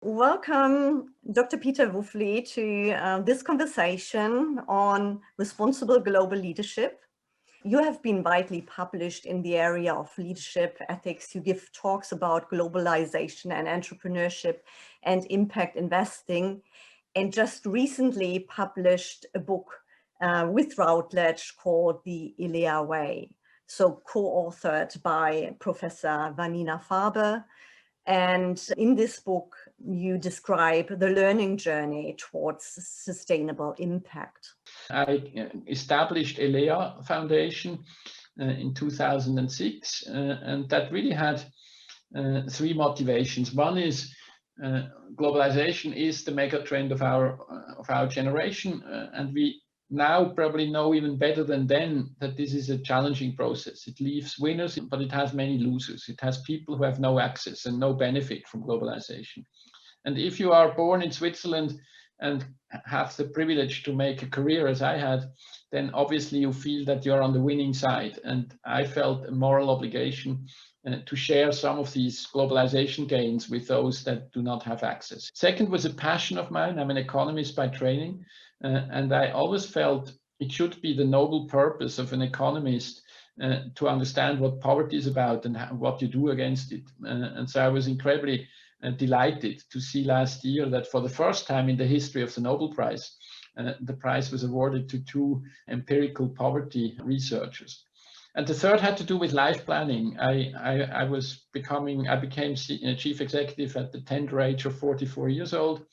Welcome, Dr. Peter Wuffli, to this conversation on responsible global leadership. You have been widely published in the area of leadership ethics. You give talks about globalization and entrepreneurship and impact investing, and just recently published a book with Routledge called The Elea Way, so co-authored by Professor Vanina Farber. And in this book, you describe the learning journey towards sustainable impact. I established elea Foundation in 2006, and that really had three motivations. One is globalization is the mega trend of our generation, and we now probably know even better than then that this is a challenging process. It leaves winners, but it has many losers. It has people who have no access and no benefit from globalization. And if you are born in Switzerland and have the privilege to make a career as I had, then obviously you feel that you're on the winning side. And I felt a moral obligation to share some of these globalization gains with those that do not have access. Second was a passion of mine. I'm an economist by training, and I always felt it should be the noble purpose of an economist to understand what poverty is about and what you do against it. And so I was incredibly delighted to see last year that for the first time in the history of the Nobel Prize, the prize was awarded to two empirical poverty researchers. And the third had to do with life planning. I became chief executive at the tender age of 44 years old.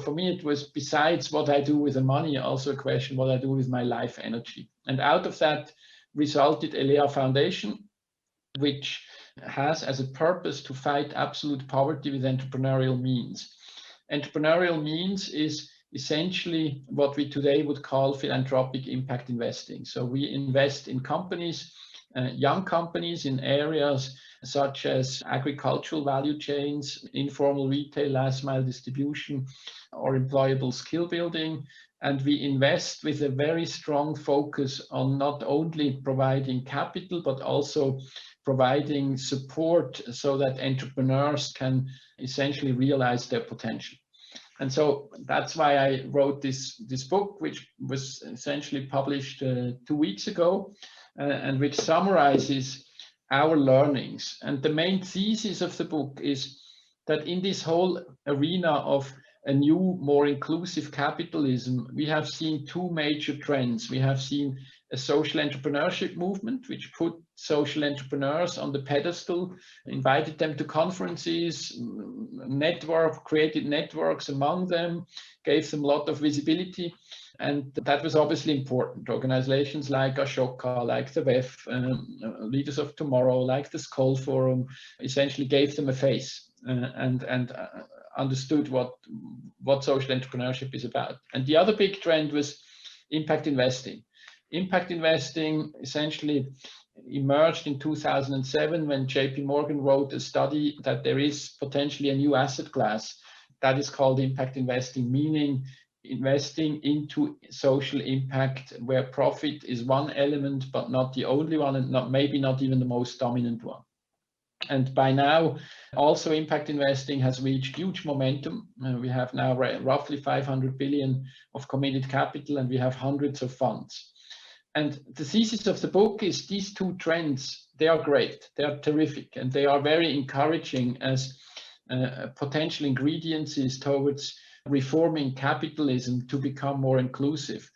For me, it was, besides what I do with the money, also a question what I do with my life energy. And out of that resulted elea Foundation, which has as a purpose to fight absolute poverty with entrepreneurial means. Entrepreneurial means is essentially what we today would call philanthropic impact investing. So we invest in companies, young companies in areas such as agricultural value chains, informal retail, last mile distribution, or employable skill building. And we invest with a very strong focus on not only providing capital, but also providing support so that entrepreneurs can essentially realize their potential. And so that's why I wrote this book, which was essentially published 2 weeks ago, and which summarizes our learnings. And the main thesis of the book is that in this whole arena of a new, more inclusive capitalism, we have seen two major trends. We have seen a social entrepreneurship movement, which put social entrepreneurs on the pedestal, invited them to conferences, created networks among them, gave them a lot of visibility. And that was obviously important. Organizations like Ashoka, like the WEF, Leaders of Tomorrow, like the Skoll Forum, essentially gave them a face and understood what social entrepreneurship is about. And the other big trend was impact investing. Impact investing essentially emerged in 2007 when JP Morgan wrote a study that there is potentially a new asset class that is called impact investing, meaning investing into social impact where profit is one element but not the only one, and maybe not even the most dominant one. And by now, also impact investing has reached huge momentum. We have now roughly 500 billion of committed capital, and we have hundreds of funds. And the thesis of the book is these two trends, they are great, they are terrific, and they are very encouraging as potential ingredients towards reforming capitalism to become more inclusive.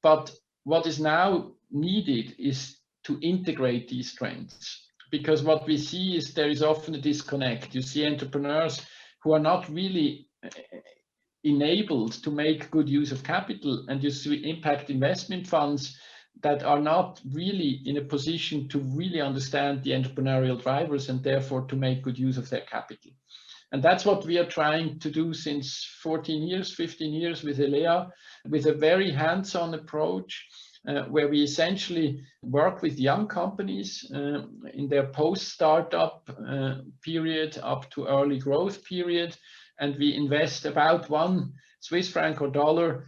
But what is now needed is to integrate these trends. Because what we see is there is often a disconnect. You see entrepreneurs who are not really enabled to make good use of capital, and you see impact investment funds that are not really in a position to really understand the entrepreneurial drivers and therefore to make good use of their capital. And that's what we are trying to do since 15 years with elea, with a very hands-on approach, where we essentially work with young companies in their post-startup period up to early growth period, and we invest about 1 Swiss franc or dollar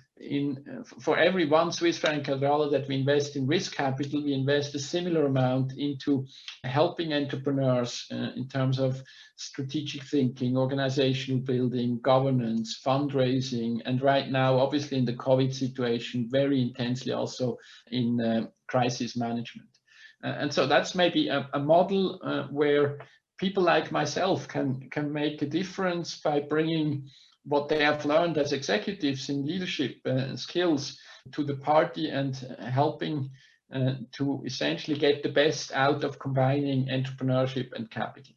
for every 1 Swiss franc or dollar that we invest in risk capital, we invest a similar amount into helping entrepreneurs in terms of strategic thinking, organizational building, governance, fundraising, and right now, obviously in the COVID situation, very intensely also in crisis management. And so that's maybe a model where people like myself can make a difference by bringing what they have learned as executives in leadership skills to the party and helping to essentially get the best out of combining entrepreneurship and capital.